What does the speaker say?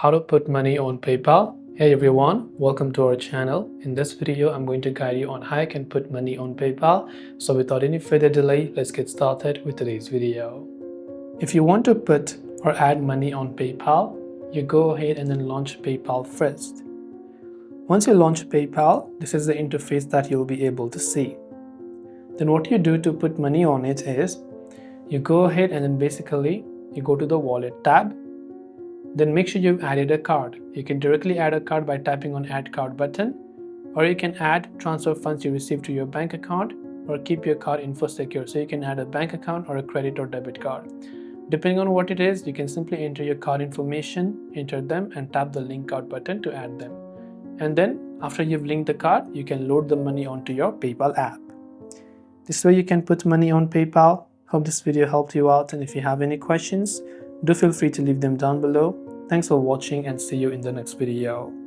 How to put money on PayPal. Hey everyone, welcome to our channel. In this video, I'm going to guide you on how you can put money on PayPal. So without any further delay, let's get started with today's video. If you want to put or add money on PayPal, you go ahead and then launch PayPal first. Once you launch PayPal, this is the interface that you'll be able to see. Then what you do to put money on it is, you go ahead and then basically you go to the wallet tab. Then make sure you've added a card. You can directly add a card by tapping on add card button, or you can add transfer funds you receive to your bank account, or keep your card info secure. So you can add a bank account or a credit or debit card. Depending on what it is, you can simply enter your card information, enter them and tap the link card button to add them. And then after you've linked the card, you can load the money onto your PayPal app. This way you can put money on PayPal. Hope this video helped you out, and if you have any questions, do feel free to leave them down below. Thanks for watching and see you in the next video.